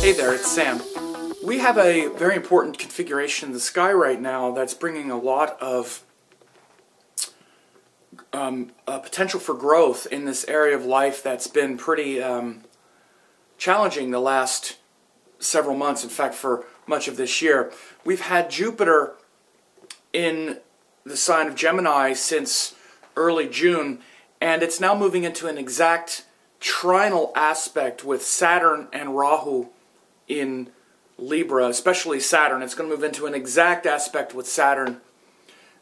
Hey there, it's Sam. We have a very important configuration in the sky right now that's bringing a lot of potential for growth in this area of life that's been pretty challenging the last several months, in fact for much of this year. We've had Jupiter in the sign of Gemini since early June, and it's now moving into an exact trinal aspect with Saturn and Rahu in Libra, especially Saturn. It's going to move into an exact aspect with Saturn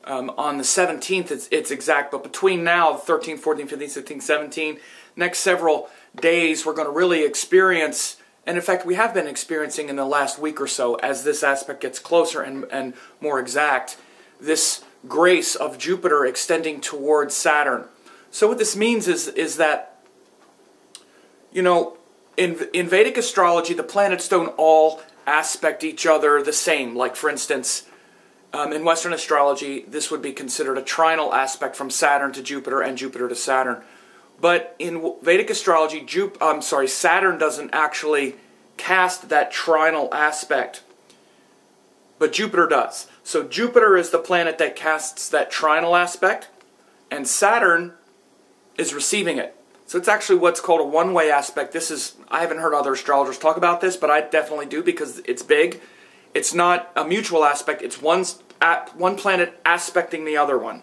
on the 17th. It's exact, but between now, the 13th, 14th, 15th, 16th, 17th, next several days, we're going to really experience, and in fact we have been experiencing in the last week or so, as this aspect gets closer and more exact, this grace of Jupiter extending towards Saturn. So what this means is that, you know, in Vedic astrology, the planets don't all aspect each other the same. Like, for instance, in Western astrology, this would be considered a trinal aspect from Saturn to Jupiter and Jupiter to Saturn. But in Vedic astrology, Saturn doesn't actually cast that trinal aspect, but Jupiter does. So Jupiter is the planet that casts that trinal aspect, and Saturn is receiving it. So it's actually what's called a one-way aspect. I haven't heard other astrologers talk about this, but I definitely do because it's big. It's not a mutual aspect. It's one planet aspecting the other one.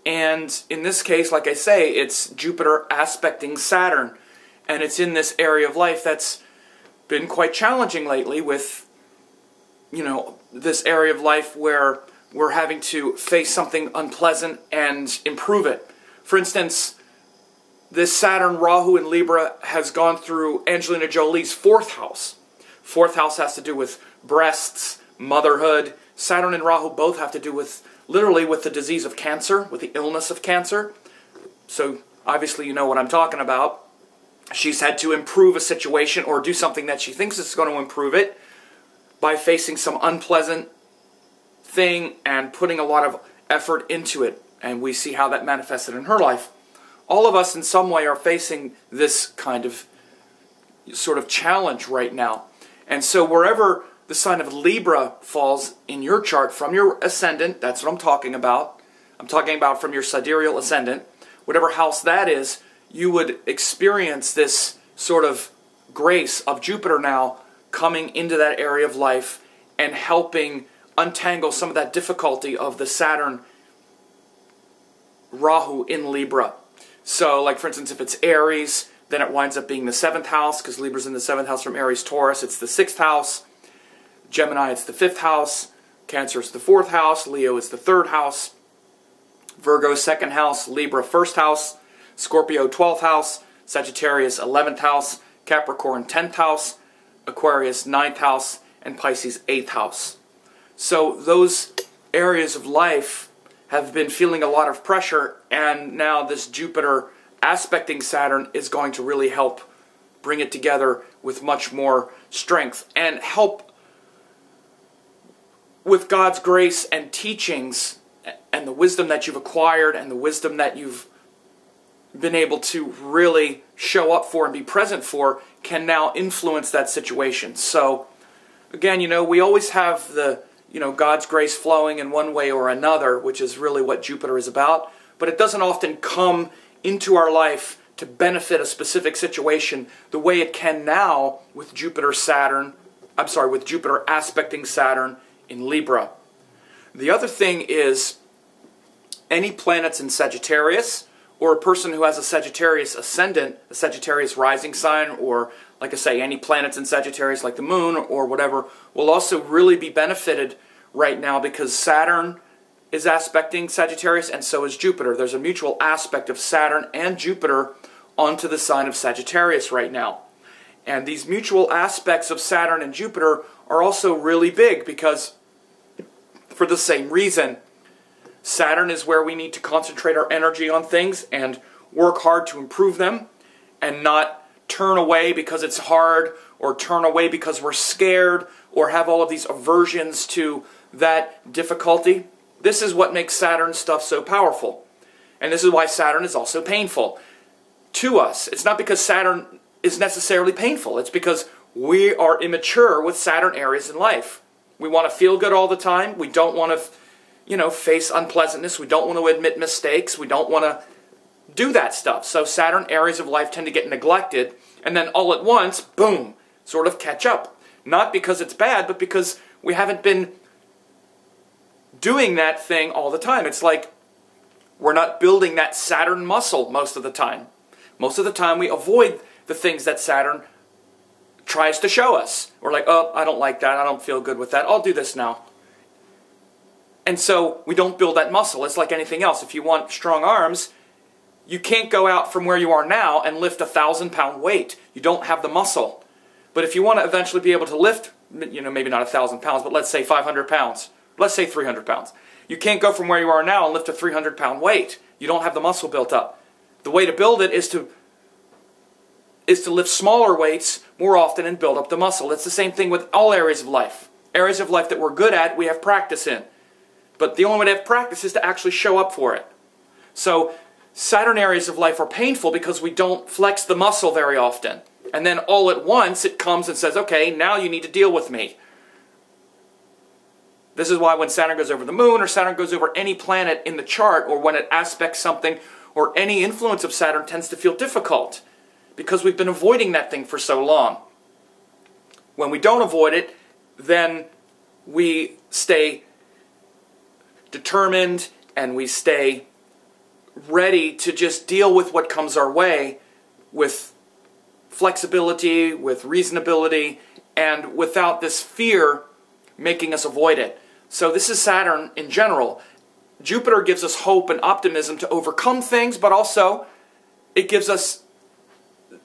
And in this case, like I say, it's Jupiter aspecting Saturn. And it's in this area of life that's been quite challenging lately with, you know, this area of life where we're having to face something unpleasant and improve it. For instance, this Saturn Rahu in Libra has gone through Angelina Jolie's 4th house. 4th house has to do with breasts, motherhood. Saturn and Rahu both have to do with, literally, with the disease of cancer, with the illness of cancer. So, obviously you know what I'm talking about. She's had to improve a situation or do something that she thinks is going to improve it by facing some unpleasant thing and putting a lot of effort into it. And we see how that manifested in her life. All of us in some way are facing this kind of sort of challenge right now. And so wherever the sign of Libra falls in your chart from your ascendant, that's what I'm talking about. I'm talking about from your sidereal ascendant. Whatever house that is, you would experience this sort of grace of Jupiter now coming into that area of life and helping untangle some of that difficulty of the Saturn Rahu in Libra. So, like for instance, if it's Aries, then it winds up being the 7th house, because Libra's in the 7th house from Aries, Taurus, it's the 6th house. Gemini, it's the 5th house. Cancer, it's the 4th house. Leo, it's the 3rd house. Virgo, 2nd house. Libra, 1st house. Scorpio, 12th house. Sagittarius, 11th house. Capricorn, 10th house. Aquarius, 9th house. And Pisces, 8th house. So those areas of life have been feeling a lot of pressure, and now this Jupiter aspecting Saturn is going to really help bring it together with much more strength and help with God's grace and teachings and the wisdom that you've acquired and the wisdom that you've been able to really show up for and be present for can now influence that situation. So again, you know, we always have the God's grace flowing in one way or another, which is really what Jupiter is about. But it doesn't often come into our life to benefit a specific situation the way it can now with Jupiter aspecting Saturn in Libra. The other thing is any planets in Sagittarius, or a person who has a Sagittarius ascendant, a Sagittarius rising sign, or like I say, any planets in Sagittarius like the moon or whatever, will also really be benefited right now because Saturn is aspecting Sagittarius and so is Jupiter. There's a mutual aspect of Saturn and Jupiter onto the sign of Sagittarius right now. And these mutual aspects of Saturn and Jupiter are also really big because, for the same reason, Saturn is where we need to concentrate our energy on things and work hard to improve them and not turn away because it's hard or turn away because we're scared or have all of these aversions to that difficulty. This is what makes Saturn stuff so powerful. And this is why Saturn is also painful to us. It's not because Saturn is necessarily painful. It's because we are immature with Saturn areas in life. We want to feel good all the time. We don't want to, face unpleasantness. We don't want to admit mistakes. We don't want to do that stuff. So Saturn areas of life tend to get neglected, and then all at once, boom, sort of catch up. Not because it's bad, but because we haven't been doing that thing all the time. It's like we're not building that Saturn muscle most of the time. Most of the time we avoid the things that Saturn tries to show us. We're like, oh, I don't like that. I don't feel good with that. I'll do this now. And so we don't build that muscle. It's like anything else. If you want strong arms, you can't go out from where you are now and lift a 1,000-pound weight. You don't have the muscle. But if you want to eventually be able to lift, maybe not 1,000 pounds, but let's say 500 pounds. Let's say 300 pounds. You can't go from where you are now and lift a 300-pound weight. You don't have the muscle built up. The way to build it is to lift smaller weights more often and build up the muscle. It's the same thing with all areas of life. Areas of life that we're good at, we have practice in. But the only way to have practice is to actually show up for it. So Saturn areas of life are painful because we don't flex the muscle very often. And then all at once it comes and says, okay, now you need to deal with me. This is why when Saturn goes over the moon or Saturn goes over any planet in the chart, or when it aspects something, or any influence of Saturn tends to feel difficult. Because we've been avoiding that thing for so long. When we don't avoid it, then we stay determined and we stay ready to just deal with what comes our way with flexibility, with reasonability, and without this fear making us avoid it. So this is Saturn in general. Jupiter gives us hope and optimism to overcome things, but also it gives us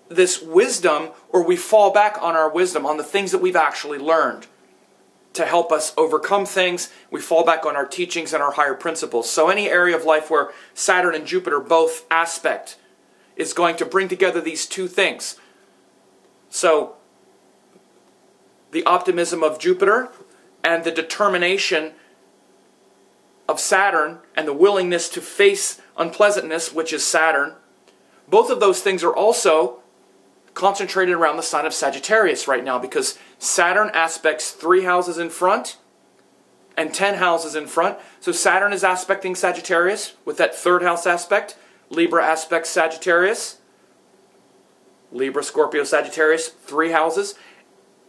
this wisdom, or we fall back on our wisdom, on the things that we've actually learned to help us overcome things. We fall back on our teachings and our higher principles. So any area of life where Saturn and Jupiter both aspect is going to bring together these two things. So the optimism of Jupiter and the determination of Saturn and the willingness to face unpleasantness, which is Saturn, both of those things are also concentrated around the sign of Sagittarius right now, because Saturn aspects 3 houses in front and 10 houses in front. So Saturn is aspecting Sagittarius with that 3rd house aspect. Libra aspects Sagittarius. Libra, Scorpio, Sagittarius, 3 houses.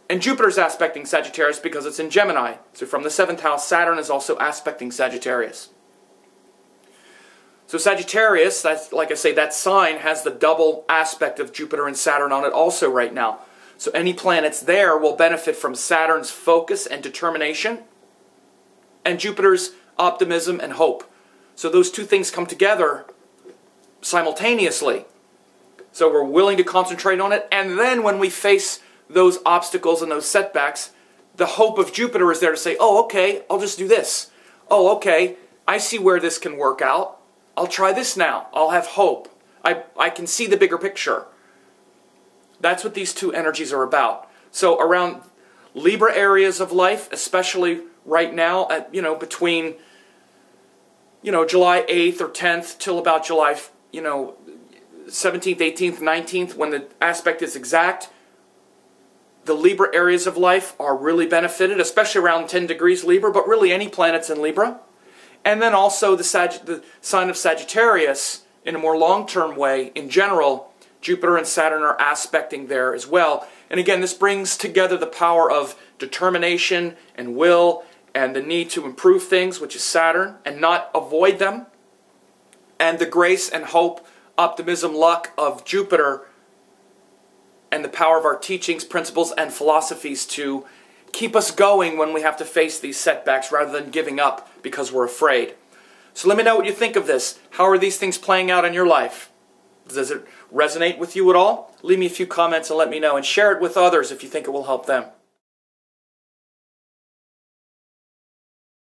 And Jupiter's aspecting Sagittarius because it's in Gemini. So from the 7th house, Saturn is also aspecting Sagittarius. So Sagittarius, that's, like I say, that sign has the double aspect of Jupiter and Saturn on it also right now. So any planets there will benefit from Saturn's focus and determination and Jupiter's optimism and hope. So those two things come together simultaneously. So we're willing to concentrate on it, and then when we face those obstacles and those setbacks, the hope of Jupiter is there to say, oh, okay, I'll just do this. Oh, okay, I see where this can work out. I'll try this now. I'll have hope. I can see the bigger picture. That's what these two energies are about. So around Libra areas of life, especially right now, at, between, July 8th or 10th till about July, 17th, 18th, 19th, when the aspect is exact, the Libra areas of life are really benefited, especially around 10 degrees Libra, but really any planets in Libra. And then also the sign of Sagittarius, in a more long-term way, in general, Jupiter and Saturn are aspecting there as well. And again, this brings together the power of determination and will and the need to improve things, which is Saturn, and not avoid them. And the grace and hope, optimism, luck of Jupiter, and the power of our teachings, principles, and philosophies to keep us going when we have to face these setbacks rather than giving up because we're afraid. So let me know what you think of this. How are these things playing out in your life? Does it resonate with you at all? Leave me a few comments and let me know, and share it with others if you think it will help them.